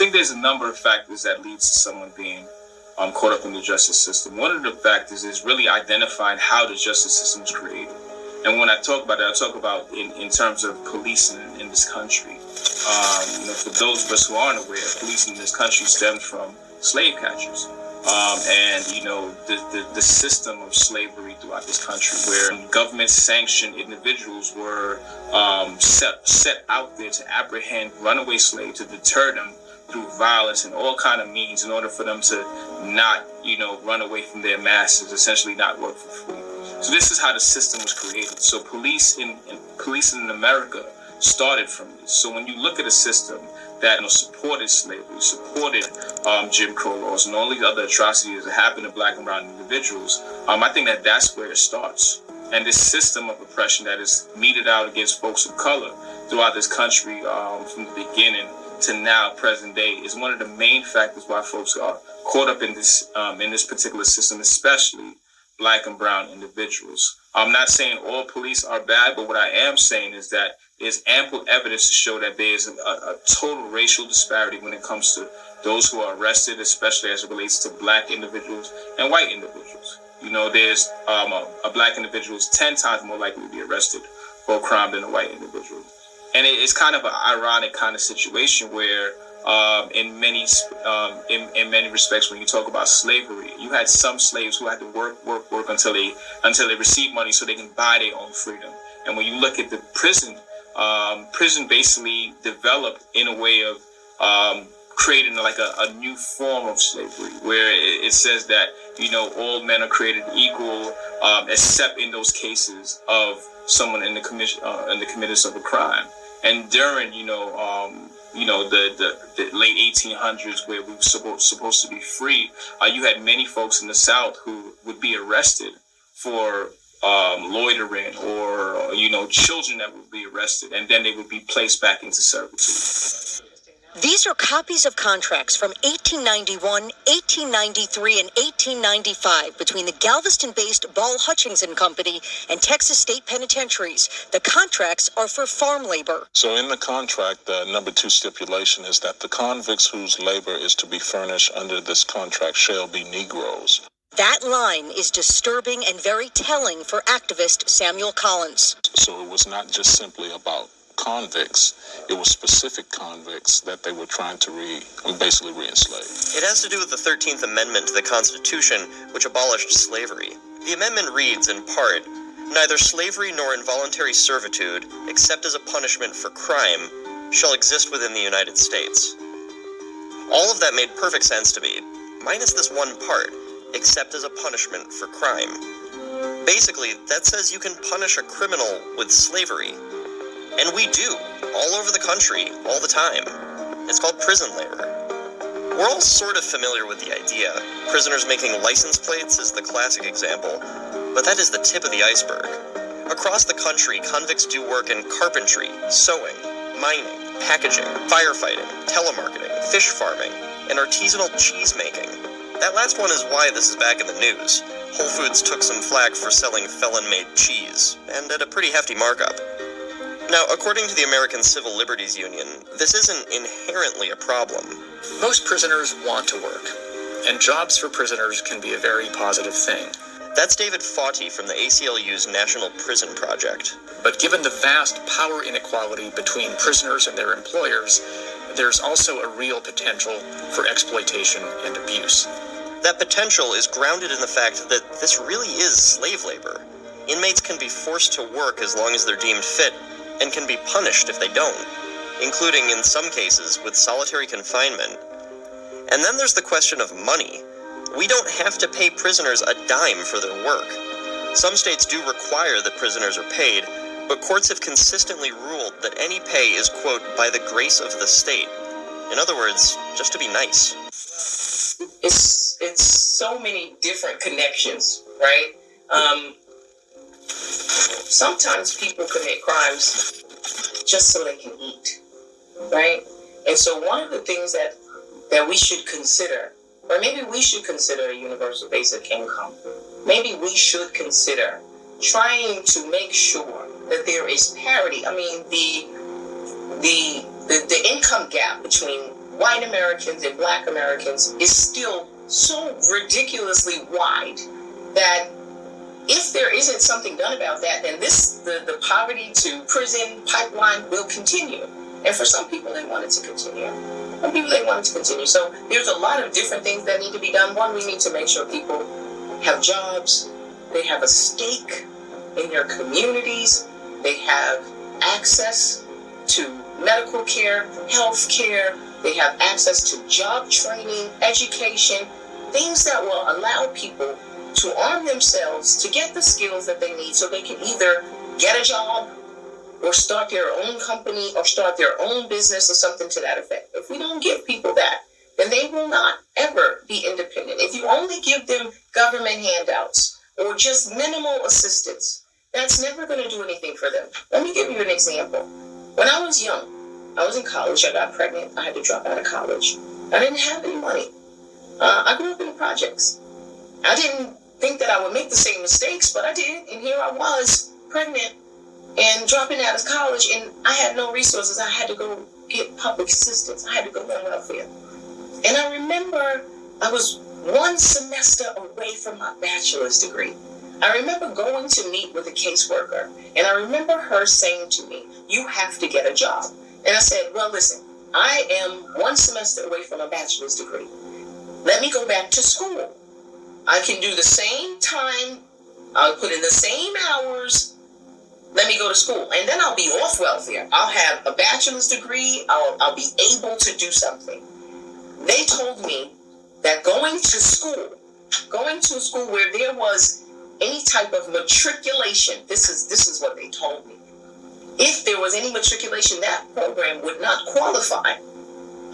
think there's a number of factors that leads to someone being caught up in the justice system. One of the factors is really identifying how the justice system was created. And when I talk about that, I talk about in terms of policing in this country. For those of us who aren't aware, policing in this country stemmed from slave catchers. The system of slavery throughout this country, where government-sanctioned individuals were set out there to apprehend runaway slaves, to deter them through violence and all kind of means in order for them to not, run away from their masters, essentially not work for free. So this is how the system was created. So policing in America started from this. So when you look at a system that supported slavery, supported Jim Crow laws, and all these other atrocities that happen to black and brown individuals, I think that's where it starts. And this system of oppression that is meted out against folks of color throughout this country from the beginning to now, present day, is one of the main factors why folks are caught up in this particular system, especially black and brown individuals. I'm not saying all police are bad, but what I am saying is that there's ample evidence to show that there's a total racial disparity when it comes to those who are arrested, especially as it relates to black individuals and white individuals. There's a black individual is 10 times more likely to be arrested for a crime than a white individual. And it's kind of an ironic kind of situation where in many respects, when you talk about slavery, you had some slaves who had to work until they received money so they can buy their own freedom. And when you look at the prison basically developed in a way of creating like a new form of slavery, where it says that all men are created equal, except in those cases of someone in the committance of a crime. And during the late 1800s, where we were supposed to be free, you had many folks in the South who would be arrested for loitering, or children that would be arrested, and then they would be placed back into servitude. These are copies of contracts from 1891, 1893, and 1895 between the Galveston-based Ball Hutchings and Company and Texas State Penitentiaries. The contracts are for farm labor. So in the contract, the number 2 stipulation is that the convicts whose labor is to be furnished under this contract shall be Negroes. That line is disturbing and very telling for activist Samuel Collins. So it was not just simply about convicts, it was specific convicts that they were trying to basically re-enslave. It has to do with the 13th Amendment to the Constitution, which abolished slavery. The amendment reads, in part, "Neither slavery nor involuntary servitude, except as a punishment for crime, shall exist within the United States." All of that made perfect sense to me, minus this one part, except as a punishment for crime. Basically, that says you can punish a criminal with slavery. And we do, all over the country, all the time. It's called prison labor. We're all sort of familiar with the idea. Prisoners making license plates is the classic example, but that is the tip of the iceberg. Across the country, convicts do work in carpentry, sewing, mining, packaging, firefighting, telemarketing, fish farming, and artisanal cheese making. That last one is why this is back in the news. Whole Foods took some flack for selling felon-made cheese, and at a pretty hefty markup. Now, according to the American Civil Liberties Union, this isn't inherently a problem. Most prisoners want to work, and jobs for prisoners can be a very positive thing. That's David Fauti from the ACLU's National Prison Project. But given the vast power inequality between prisoners and their employers, there's also a real potential for exploitation and abuse. That potential is grounded in the fact that this really is slave labor. Inmates can be forced to work as long as they're deemed fit, and can be punished if they don't, including, in some cases, with solitary confinement. And then there's the question of money. We don't have to pay prisoners a dime for their work. Some states do require that prisoners are paid, but courts have consistently ruled that any pay is, quote, by the grace of the state. In other words, just to be nice. It's so many different connections, right? Sometimes people commit crimes just so they can eat, right? And so one of the things that we should consider, or maybe we should consider a universal basic income. Maybe we should consider trying to make sure that there is parity. I mean, the income gap between white Americans and black Americans is still so ridiculously wide that if there isn't something done about that, then the poverty to prison pipeline will continue. And for some people, they want it to continue. Some people, they want it to continue. So there's a lot of different things that need to be done. One, we need to make sure people have jobs, they have a stake in their communities, they have access to medical care, health care, they have access to job training, education, things that will allow people to arm themselves to get the skills that they need so they can either get a job or start their own company or start their own business or something to that effect. If we don't give people that, then they will not ever be independent. If you only give them government handouts or just minimal assistance, that's never going to do anything for them. Let me give you an example. When I was young, I was in college, I got pregnant, I had to drop out of college. I didn't have any money. I grew up in the projects. I didn't think that I would make the same mistakes, but I did. And here I was, pregnant and dropping out of college, and I had no resources. I had to go get public assistance. I had to go on welfare. And I remember I was one semester away from my bachelor's degree. I remember going to meet with a caseworker, and I remember her saying to me, "You have to get a job." And I said, "Well, listen, I am one semester away from a bachelor's degree. Let me go back to school. I can do the same time. I'll put in the same hours. Let me go to school. And then I'll be off welfare. I'll have a bachelor's degree. I'll be able to do something." They told me that going to school where there was any type of matriculation, this is what they told me. If there was any matriculation, that program would not qualify.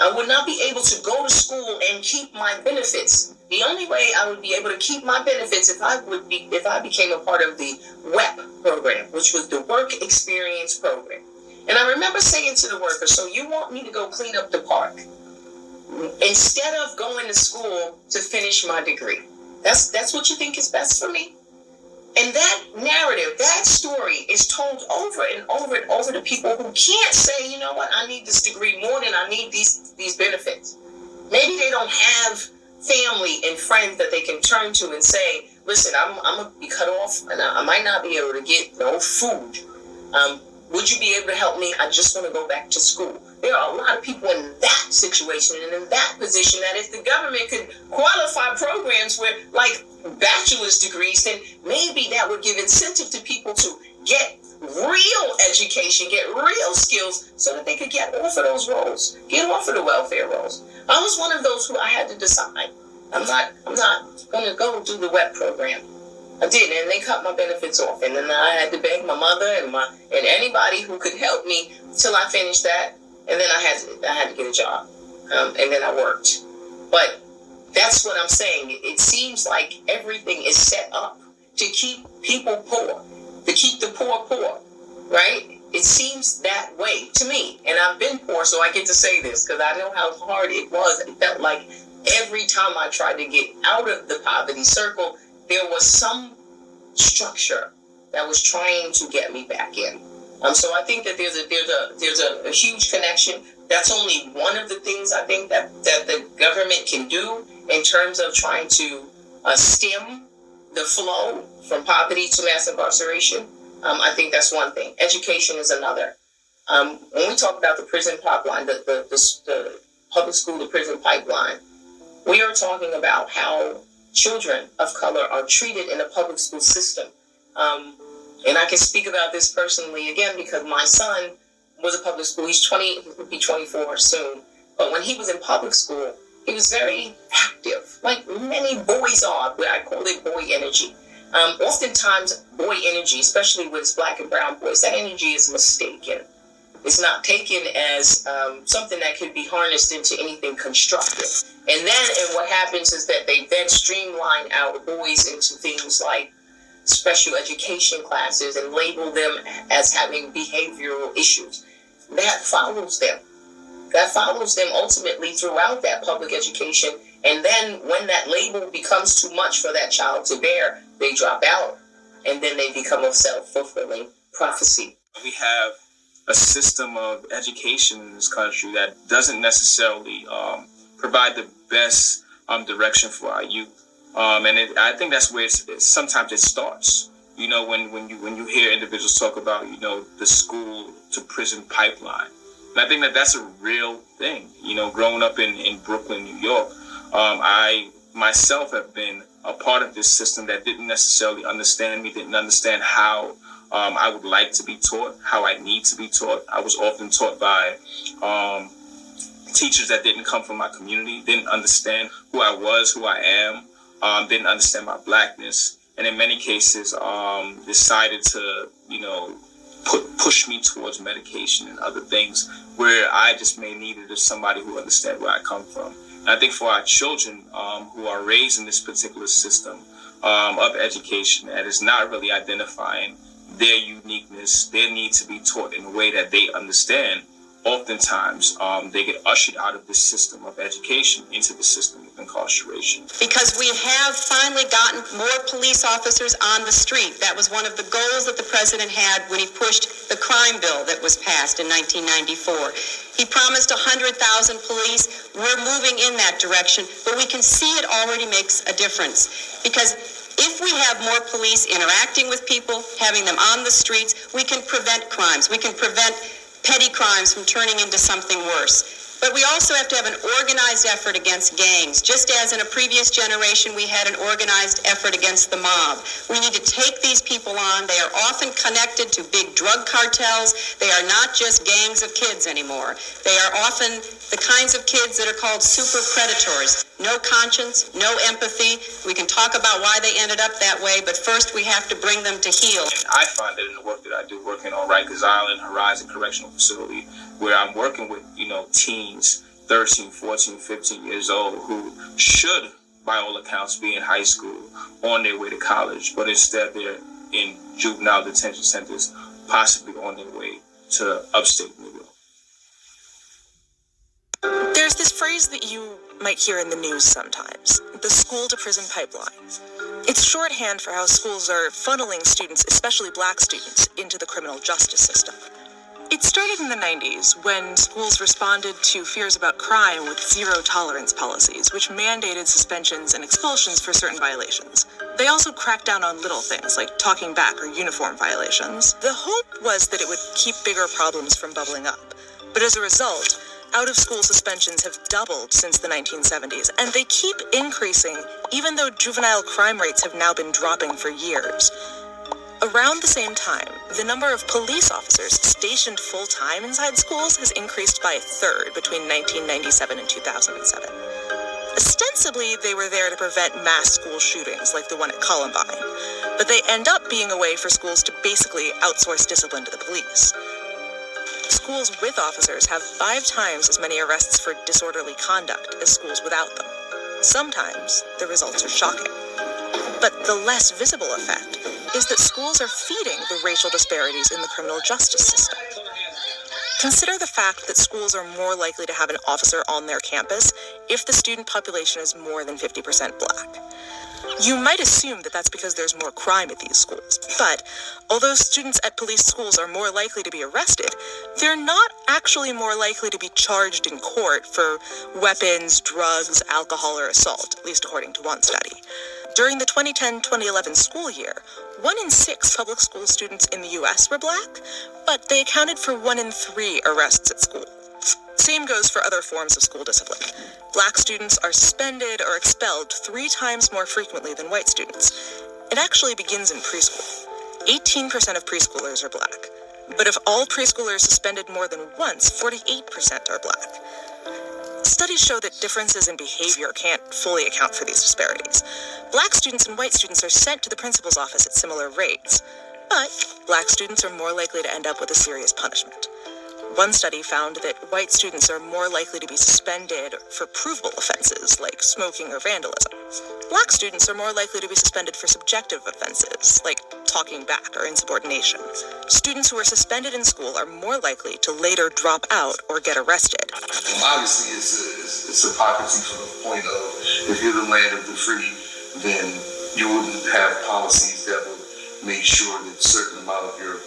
I would not be able to go to school and keep my benefits. The only way I would be able to keep my benefits if I became a part of the WEP program, which was the Work Experience Program. And I remember saying to the worker, "So you want me to go clean up the park instead of going to school to finish my degree? That's what you think is best for me?" And that narrative, that story is told over and over and over to people who can't say, "You know what, I need this degree more than I need these benefits." Maybe they don't have family and friends that they can turn to and say, "Listen, I'm going to be cut off and I might not be able to get no food. Would you be able to help me? I just want to go back to school." There are a lot of people in that situation and in that position that if the government could qualify programs where, like bachelor's degrees, then maybe that would give incentive to people to get real education, get real skills so that they could get off of those roles, get off of the welfare rolls. I was one of those who I had to decide. I'm not going to go do the WEP program. I did, and they cut my benefits off, and then I had to beg my mother and anybody who could help me till I finished that, and then I had to get a job, and then I worked. But that's what I'm saying. It seems like everything is set up to keep people poor, to keep the poor, right? It seems that way to me, and I've been poor, so I get to say this because I know how hard it was. It felt like every time I tried to get out of the poverty circle, there was some structure that was trying to get me back in. So I think that there's a huge connection. That's only one of the things I think that the government can do in terms of trying to stem the flow from poverty to mass incarceration. I think that's one thing. Education is another. When we talk about the prison pipeline, the public school to prison pipeline, we are talking about how children of color are treated in the public school system. And I can speak about this personally, again, because my son was a public school. He's 20, he will be 24 soon. But when he was in public school, he was very active, like many boys are, but I call it boy energy. Oftentimes, boy energy, especially with black and brown boys, that energy is mistaken. It's not taken as something that could be harnessed into anything constructive. And what happens is that they then streamline our boys into things like special education classes and label them as having behavioral issues. That follows them. That follows them ultimately throughout that public education. And then when that label becomes too much for that child to bear, they drop out and then they become a self-fulfilling prophecy. We have a system of education in this country that doesn't necessarily provide the best direction for our youth. I think that's where sometimes it starts. You know, when you hear individuals talk about, you know, the school to prison pipeline. And I think that that's a real thing. You know, growing up in Brooklyn, New York, I myself have been a part of this system that didn't necessarily understand me, didn't understand how I would like to be taught, how I need to be taught. I was often taught by teachers that didn't come from my community, didn't understand who I was, who I am, didn't understand my blackness, and in many cases decided to, you know, push me towards medication and other things where I just may need it as somebody who understands where I come from. And I think for our children who are raised in this particular system of education that is not really identifying their uniqueness, their need to be taught in a way that they understand, oftentimes they get ushered out of this system of education into the system of incarceration. Because we have finally gotten more police officers on the street. That was one of the goals that the president had when he pushed the crime bill that was passed in 1994. He promised 100,000 police. We're moving in that direction, but we can see it already makes a difference. Because if we have more police interacting with people, having them on the streets, we can prevent crimes. We can prevent petty crimes from turning into something worse. But we also have to have an organized effort against gangs. Just as in a previous generation we had an organized effort against the mob. We need to take these people on. They are often connected to big drug cartels. They are not just gangs of kids anymore. They are often the kinds of kids that are called super predators. No conscience, no empathy. We can talk about why they ended up that way, but first we have to bring them to heel. I find that in the work that I do, working on Rikers Island, Horizon Correctional Facility, where I'm working with, you know, teens, 13, 14, 15 years old, who should, by all accounts, be in high school, on their way to college, but instead they're in juvenile detention centers, possibly on their way to upstate New York. There's this phrase that you might hear in the news sometimes, the school to prison pipeline. It's shorthand for how schools are funneling students, especially black students, into the criminal justice system. It started in the 90s when schools responded to fears about crime with zero-tolerance policies, which mandated suspensions and expulsions for certain violations. They also cracked down on little things like talking back or uniform violations. The hope was that it would keep bigger problems from bubbling up. But as a result, out-of-school suspensions have doubled since the 1970s, and they keep increasing even though juvenile crime rates have now been dropping for years. Around the same time, the number of police officers stationed full-time inside schools has increased by a third between 1997 and 2007. Ostensibly, they were there to prevent mass school shootings like the one at Columbine, but they end up being a way for schools to basically outsource discipline to the police. Schools with officers have 5 times as many arrests for disorderly conduct as schools without them. Sometimes the results are shocking. But the less visible effect is that schools are feeding the racial disparities in the criminal justice system. Consider the fact that schools are more likely to have an officer on their campus if the student population is more than 50% black. You might assume that that's because there's more crime at these schools, but although students at police schools are more likely to be arrested, they're not actually more likely to be charged in court for weapons, drugs, alcohol, or assault, at least according to one study. During the 2010-2011 school year, 1 in 6 public school students in the U.S. were black, but they accounted for 1 in 3 arrests at school. Same goes for other forms of school discipline. Black students are suspended or expelled 3 times more frequently than white students. It actually begins in preschool. 18% of preschoolers are black. But if all preschoolers suspended more than once, 48% are black. Studies show that differences in behavior can't fully account for these disparities. Black students and white students are sent to the principal's office at similar rates, but black students are more likely to end up with a serious punishment. One study found that white students are more likely to be suspended for provable offenses like smoking or vandalism. Black students are more likely to be suspended for subjective offenses like talking back or insubordination. Students who are suspended in school are more likely to later drop out or get arrested. Obviously, it's hypocrisy from the point of if you're the land of the free, then you wouldn't have policies that would make sure that a certain amount of your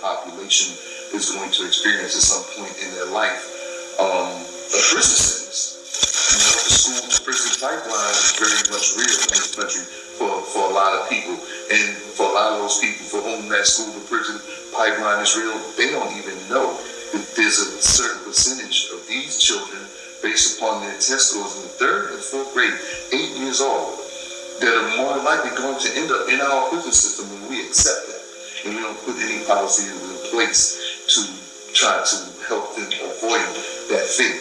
population is going to experience at some point in their life a prison sentence. You know, the school to prison pipeline is very much real in this country for a lot of people. And for a lot of those people for whom that school to prison pipeline is real, they don't even know that there's a certain percentage of these children, based upon their test scores in the 3rd and 4th grade, 8 years old, that are more likely going to end up in our prison system when we accept that. And we don't put any policies in place to try to help them avoid that fate.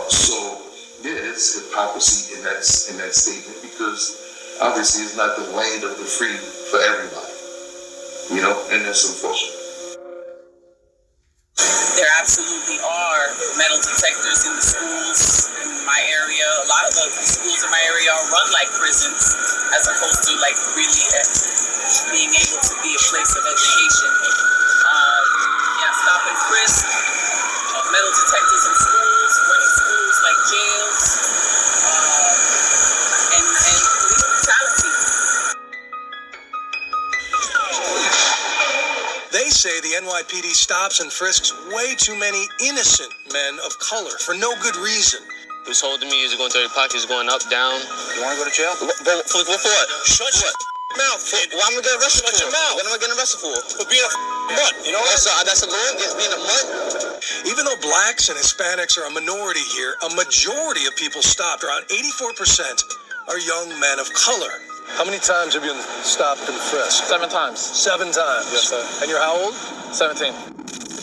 So yeah, it's hypocrisy in that statement, because obviously it's not the land of the free for everybody, you know, and that's unfortunate. There absolutely are metal detectors in the schools in my area. A lot of the schools in my area are run like prisons, as opposed to like really being able to be a place of education. Stop and frisk, metal detectors in schools, running schools like jails, and police brutality. They say the NYPD stops and frisks way too many innocent men of color for no good reason. He was holding me, he was going through your pockets, going up, down. You want to go to jail? For what? Shut your mouth. What am I getting arrested for? What am I getting arrested for? For being a mutt. You know that's a law against being a mutt. Even though blacks and Hispanics are a minority here, a majority of people stopped, around 84%, are young men of color. How many times have you been stopped and frisked? 7 times. 7 times? Yes, sir. And you're how old? 17.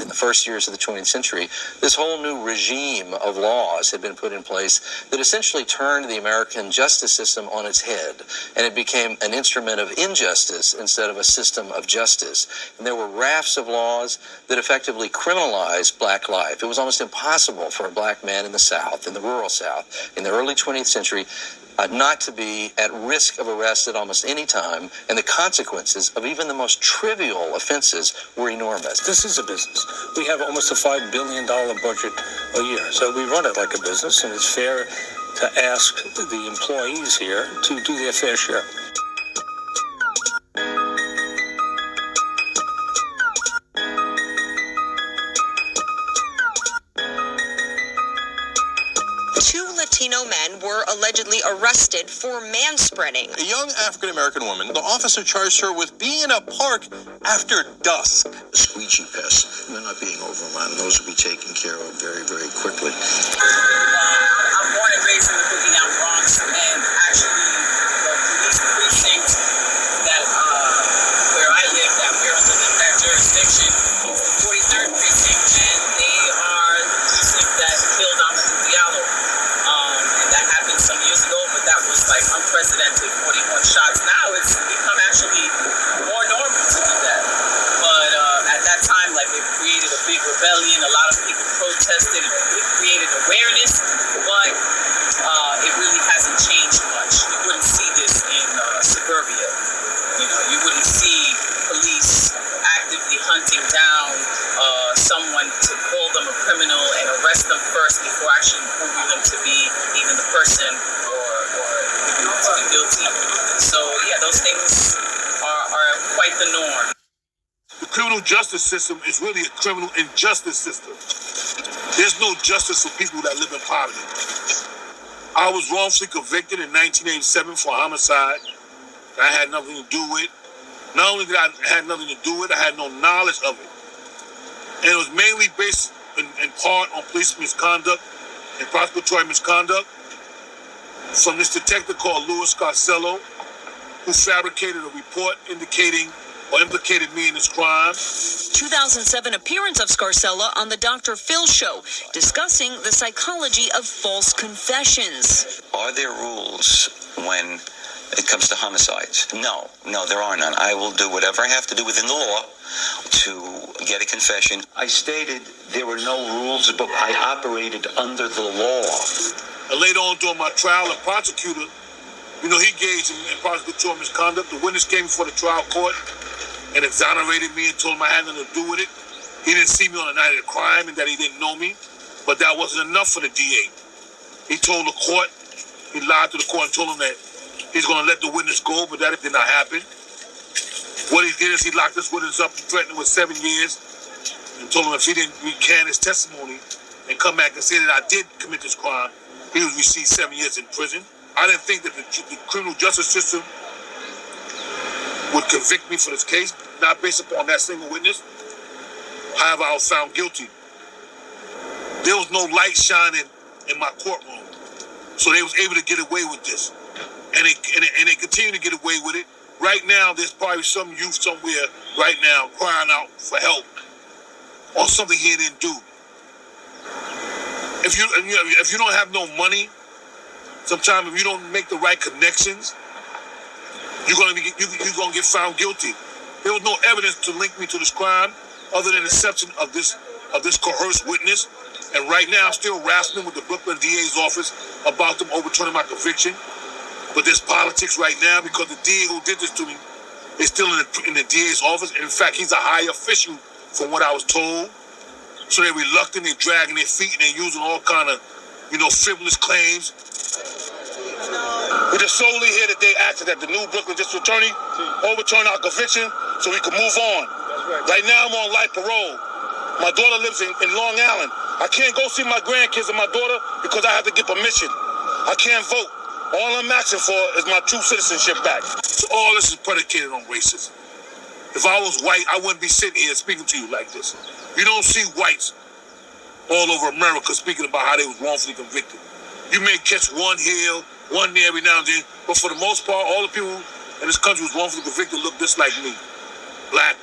In the first years of the 20th century, this whole new regime of laws had been put in place that essentially turned the American justice system on its head, and it became an instrument of injustice instead of a system of justice. And there were rafts of laws that effectively criminalized black life. It was almost impossible for a black man in the South, in the rural South, in the early 20th century, not to be at risk of arrest at almost any time, and the consequences of even the most trivial offenses were enormous. This is a business. We have almost a $5 billion budget a year, so we run it like a business, and it's fair to ask the employees here to do their fair share. Latino men were allegedly arrested for manspreading. A young African-American woman, the officer charged her with being in a park after dusk. Squeegee pests, they're not being overrun. Those will be taken care of very, very quickly. I'm born and raised in the Boogie Down Bronx, and actually the police precinct that where I live, that we're under that jurisdiction, is the 43rd precinct, and they are the precinct that killed Amadou Diallo. That happened some years ago, but that was like unprecedented, 41 shots. Now it's become actually more normal to do that. But at that time, like, it created a big rebellion. A lot of people protested. It created awareness, but it really hasn't changed much. You wouldn't see this in suburbia. You know, you wouldn't see police actively hunting down someone to call them a criminal and arrest them first before actually proving them to be even the person or to be guilty. So yeah, those things are quite the norm. The criminal justice system is really a criminal injustice system. There's no justice for people that live in poverty. I was wrongfully convicted in 1987 for homicide that I had nothing to do with. Not only did I have nothing to do with it, I had no knowledge of it. And it was mainly based in part on police misconduct and prosecutorial misconduct from this detective called Louis Scarcello, who fabricated a report indicating or implicated me in this crime. 2007 appearance of Scarcella on the Dr. Phil show, discussing the psychology of false confessions. Are there rules when it comes to homicides? No, there are none. I will do whatever I have to do within the law to get a confession. I stated there were no rules, but I operated under the law. And later on during my trial, the prosecutor, he engaged in prosecutorial misconduct. The witness came before the trial court and exonerated me and told him I had nothing to do with it. He didn't see me on the night of the crime and that he didn't know me. But that wasn't enough for the DA. He told the court, he lied to the court and told him that he's going to let the witness go, but that did not happen. What he did is he locked this witness up and threatened him with 7 years and told him if he didn't recant his testimony and come back and say that I did commit this crime, he would receive 7 years in prison. I didn't think that the criminal justice system would convict me for this case, not based upon that single witness. However, I was found guilty. There was no light shining in my courtroom, so they was able to get away with this, and they continue to get away with it. Right now, there's probably some youth somewhere right now crying out for help on something he didn't do. If you don't have no money, sometimes if you don't make the right connections, you're gonna get found guilty. There was no evidence to link me to this crime other than the exception of this coerced witness. And right now, I'm still wrestling with the Brooklyn DA's office about them overturning my conviction. But there's politics right now because the DA who did this to me is still in the DA's office. And in fact, he's a high official from what I was told. So they're reluctant, they're dragging their feet, and they're using all kind of, frivolous claims. We're just solely here today asking that the new Brooklyn District Attorney overturn our conviction so we can move on. Right now, I'm on life parole. My daughter lives in Long Island. I can't go see my grandkids and my daughter because I have to get permission. I can't vote. All I'm asking for is my true citizenship back. So all this is predicated on racism. If I was white, I wouldn't be sitting here speaking to you like this. You don't see whites all over America speaking about how they was wrongfully convicted. You may catch one here, one there every now and then, but for the most part, all the people in this country who's wrongfully convicted look just like me. Black,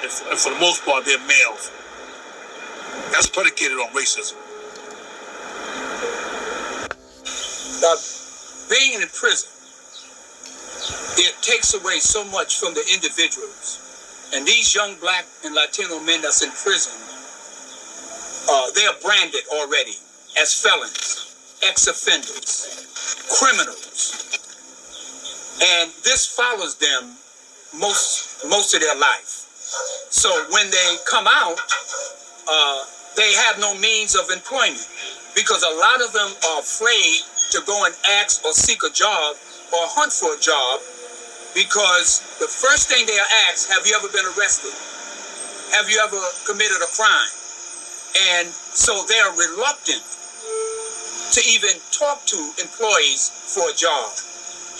and for the most part, they're males. That's predicated on racism. Being in prison, it takes away so much from the individuals. And these young black and Latino men that's in prison, they are branded already as felons, ex-offenders, criminals. And this follows them most of their life. So when they come out, they have no means of employment because a lot of them are afraid to go and ask or seek a job or hunt for a job because the first thing they are asked, have you ever been arrested? Have you ever committed a crime? And so they are reluctant to even talk to employees for a job.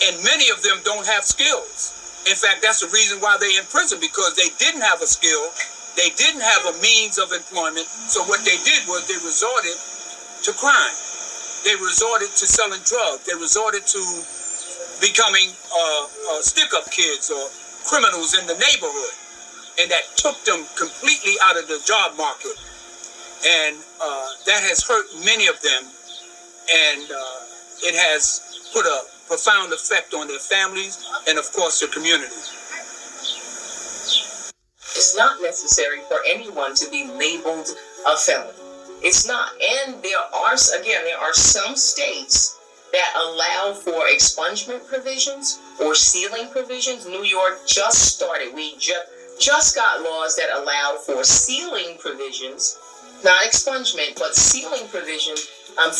And many of them don't have skills. In fact, that's the reason why they're in prison, because they didn't have a skill. They didn't have a means of employment. So what they did was they resorted to crime. They resorted to selling drugs. They resorted to becoming stick-up kids or criminals in the neighborhood. And that took them completely out of the job market. And that has hurt many of them. And it has put a profound effect on their families and, of course, their community. It's not necessary for anyone to be labeled a felon. It's not. And there are some states that allow for expungement provisions or sealing provisions. New York just started. We just got laws that allow for sealing provisions, not expungement, but sealing provisions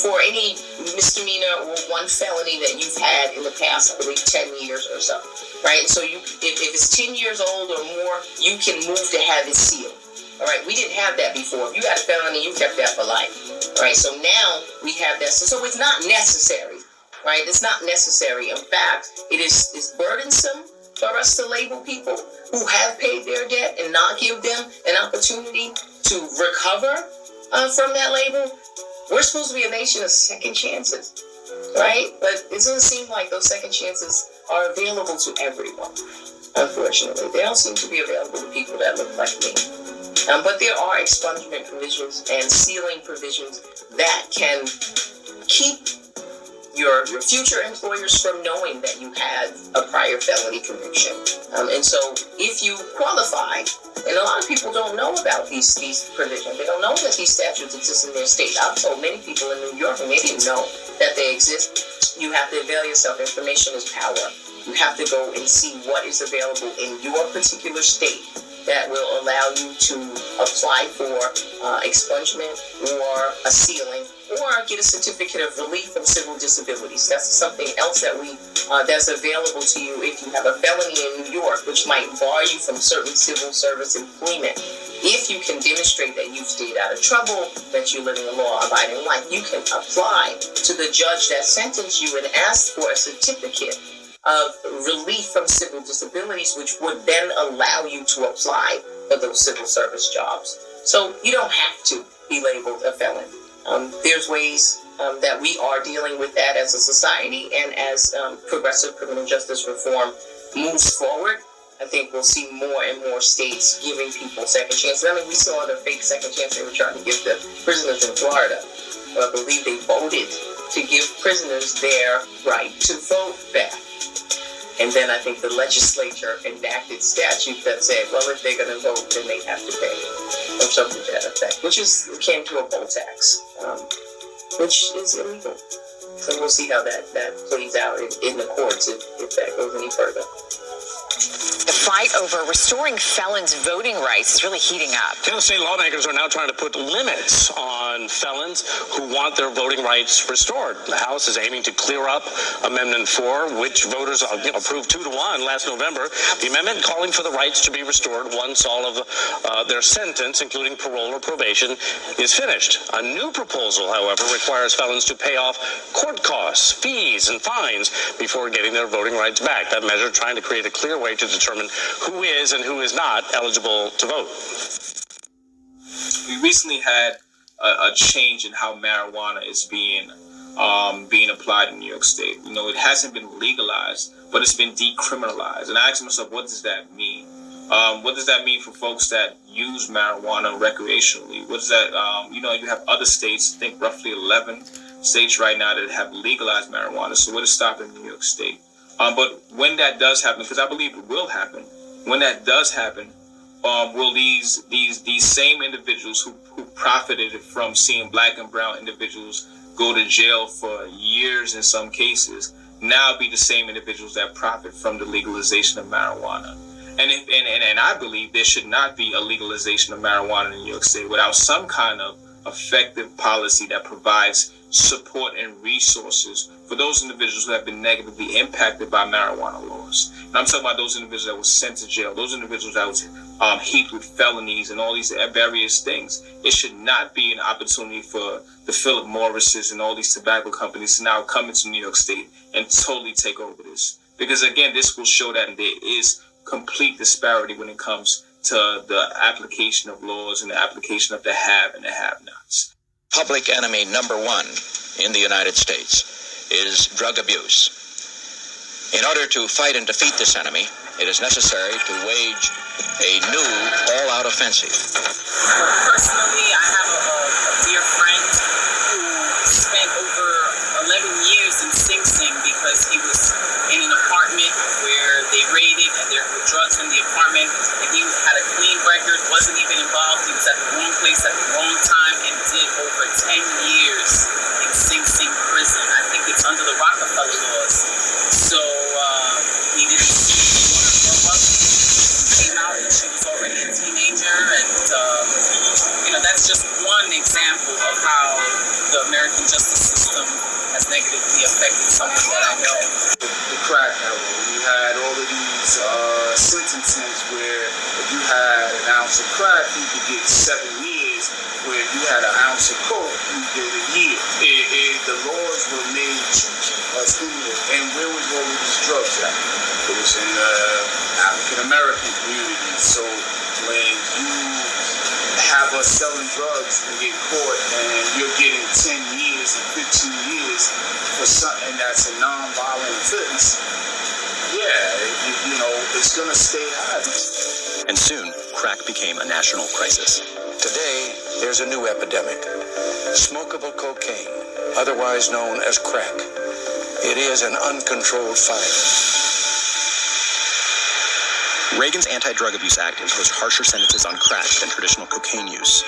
for any misdemeanor or one felony that you've had in the past, I believe, 10 years or so, right? And so if it's 10 years old or more, you can move to have it sealed, all right? We didn't have that before. If you had a felony, you kept that for life, all right? So now we have that. So it's not necessary, right? It's not necessary. In fact, it's burdensome for us to label people who have paid their debt and not give them an opportunity to recover from that label. We're supposed to be a nation of second chances, right? But it doesn't seem like those second chances are available to everyone, unfortunately. They don't seem to be available to people that look like me. But there are expungement provisions and sealing provisions that can keep your future employers from knowing that you had a prior felony conviction. And so if you qualify, and a lot of people don't know about these provisions. They don't know that these statutes exist in their state. I've told many people in New York, and they didn't know that they exist. You have to avail yourself. Information is power. You have to go and see what is available in your particular state that will allow you to apply for expungement or a sealing or get a certificate of relief from civil disabilities. That's something else that that's available to you if you have a felony in New York, which might bar you from certain civil service employment. If you can demonstrate that you've stayed out of trouble, that you're living a law-abiding life, you can apply to the judge that sentenced you and ask for a certificate of relief from civil disabilities, which would then allow you to apply for those civil service jobs. So you don't have to be labeled a felon. There's ways that we are dealing with that as a society, and as progressive criminal justice reform moves forward, I think we'll see more and more states giving people second chances. I mean, we saw the fake second chance they were trying to give the prisoners in Florida. I believe they voted to give prisoners their right to vote back. And then I think the legislature enacted statute that said, well, if they're going to vote, then they have to pay, or something to that effect, which came to a poll tax, which is illegal. So we'll see how that plays out in the courts if that goes any further. The fight over restoring felons' voting rights is really heating up. Tennessee state lawmakers are now trying to put limits on felons who want their voting rights restored. The House is aiming to clear up Amendment 4, which voters approved 2-1 last November. The amendment calling for the rights to be restored once all of their sentence, including parole or probation, is finished. A new proposal, however, requires felons to pay off court costs, fees, and fines before getting their voting rights back. That measure trying to create a clear way to determine who is and who is not eligible to vote. We recently had a change in how marijuana is being applied in New York State. You know, it hasn't been legalized, but it's been decriminalized. And I asked myself, what does that mean? What does that mean for folks that use marijuana recreationally? What does that, you have other states, I think roughly 11 states right now that have legalized marijuana. So what is stopping New York State? But when that does happen, because I believe it will happen, when that does happen, will these same individuals who profited from seeing black and brown individuals go to jail for years in some cases now be the same individuals that profit from the legalization of marijuana? And I believe there should not be a legalization of marijuana in New York State without some kind of effective policy that provides support and resources for those individuals who have been negatively impacted by marijuana laws. And I'm talking about those individuals that were sent to jail, those individuals that was heaped with felonies and all these various things. It should not be an opportunity for the Philip Morrises and all these tobacco companies to now come into New York State and totally take over this. Because again, this will show that there is complete disparity when it comes to the application of laws and the application of the have and the have-nots. Public enemy number one in the United States is drug abuse. In order to fight and defeat this enemy, it is necessary to wage a new all-out offensive. Personally, I have a dear friend who spent over 11 years in Sing Sing because he was in an apartment where they raided and there were drugs in the apartment, and he had a clean record, wasn't even involved. He was at the wrong place at the wrong time and did over 10 years in Sing Sing prison. I think it's under the Rockefeller laws. So he didn't grow up. Came out and she was already a teenager, and that's just one example of how the American justice system has negatively affected someone that I know. The crack era, you had all of these sentences where if you had an ounce of crack, you could get 7 years. Where if you had an ounce of coke, you get a year. The laws were made to keep us in there. And where was all of these drugs at? It was in the African American community. So when you have us selling drugs and get caught and you're getting 10 years and 15 years for something that's a non-violent offense, it's going to stay high. And soon, crack became a national crisis. Today, there's a new epidemic. Smokable cocaine, otherwise known as crack. It is an uncontrolled fire. Reagan's Anti-Drug Abuse Act imposed harsher sentences on crack than traditional cocaine use,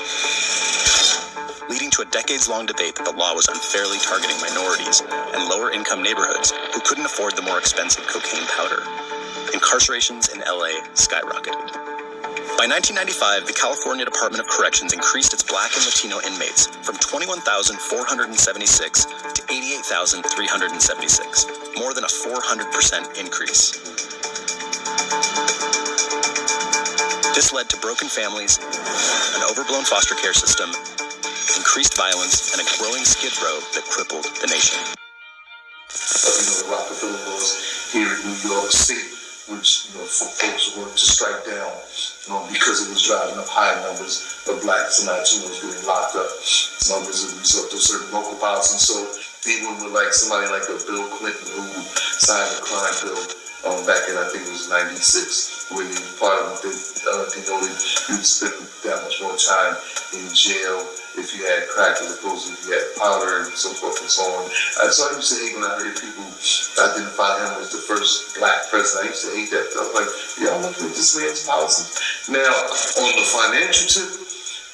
leading to a decades-long debate that the law was unfairly targeting minorities and lower-income neighborhoods who couldn't afford the more expensive cocaine powder. Incarcerations in LA skyrocketed. By 1995, the California Department of Corrections increased its black and Latino inmates from 21,476 to 88,376, more than a 400% increase. This led to broken families, an overblown foster care system, increased violence, and a growing skid row that crippled the nation. The Rockefeller laws here in New York State, which folks were to strike down, because it was driving up high numbers of blacks and Latinos getting locked up. Numbers as a result of certain local policies. So even with somebody like a Bill Clinton who signed a crime bill back in, I think it was '96, when part of it denoted you'd spend that much more time in jail if you had crack as opposed to if you had powder and so forth and so on. So I used to hate when I heard people identify him as the first black president. I used to hate that. I was like, y'all looking at this man's policies? Now, on the financial tip,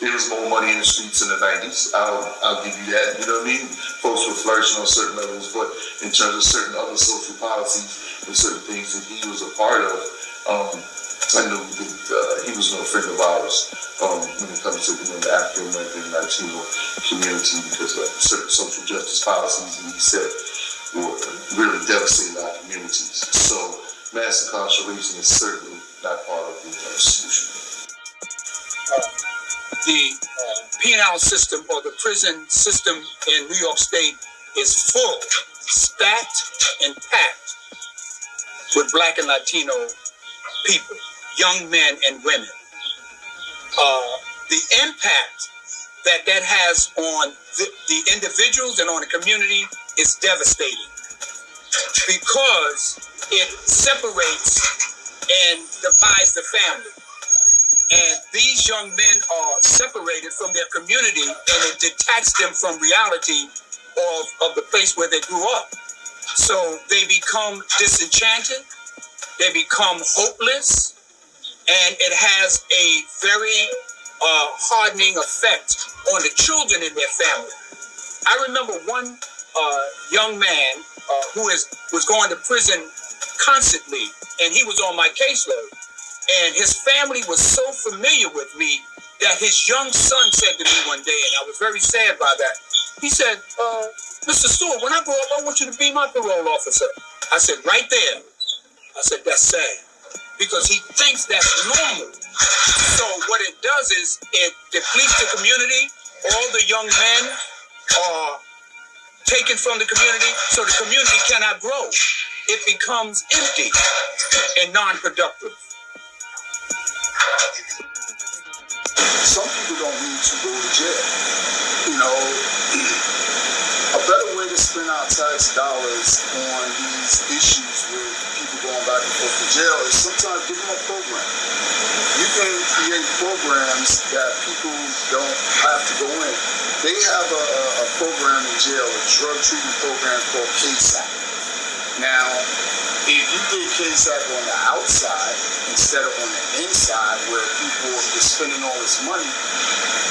there was more money in the streets in the 90s. I'll give you that. You know what I mean? Folks were flourishing on certain levels, but in terms of certain other social policies and certain things that he was a part of, I knew that he was no friend of ours when it comes to the African American Latino community, because of certain social justice policies that he said were really devastating our communities. So mass incarceration is certainly not part of the solution. The penal system or the prison system in New York State is full, stacked, and packed with black and Latino people, young men and women. The impact that has on the individuals and on the community is devastating, because it separates and divides the family. And these young men are separated from their community, and it detached them from reality of the place where they grew up. So they become disenchanted, they become hopeless, and it has a very hardening effect on the children in their family. I remember one young man who was going to prison constantly, and he was on my caseload. And his family was so familiar with me that his young son said to me one day, and I was very sad by that. He said, Mr. Stewart, when I grow up, I want you to be my parole officer. I said, right there. I said, that's sad. Because he thinks that's normal. So what it does is it depletes the community. All the young men are taken from the community, so the community cannot grow. It becomes empty and non-productive. Some people don't need to go to jail. A better way to spend our tax dollars on these issues with people going back and forth to jail is sometimes give them a program. You can create programs that people don't have to go in. They have a program in jail, a drug treatment program called KSAC. Now, if you did KSAC on the outside instead of on the inside, where people are spending all this money,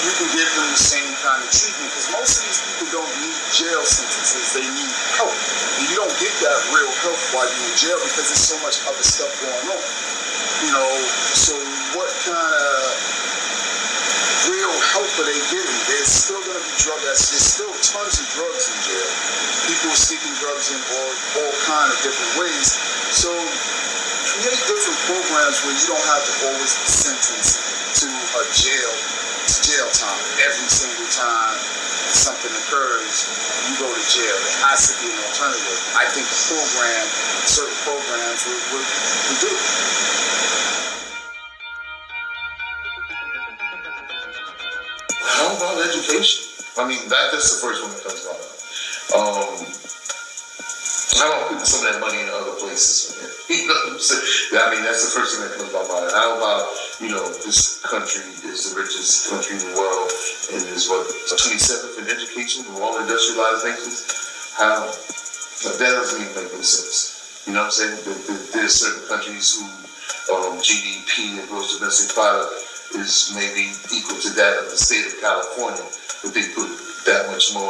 you can give them the same kind of treatment, because most of these people don't need jail sentences, they need help. And you don't get that real help while you're in jail because there's so much other stuff going on. So what kind of real help are they getting? There's still going to be there's still tons of drugs in jail. People are seeking drugs in all kind of different ways. So create different programs where you don't have to always be sentenced to a jail time. Every single time something occurs, you go to jail. There has to be an alternative. I think certain programs would do it. How about education? I mean, that's the first one that comes to my mind. How about putting some of that money in other places? You know what I'm saying? I mean, that's the first thing that comes to my mind. How about, this country is the richest country in the world and is 27th in education of all industrialized nations? How? That doesn't even make any sense. You know what I'm saying? There's certain countries who GDP and gross domestic product is maybe equal to that of the state of California, but they put that much more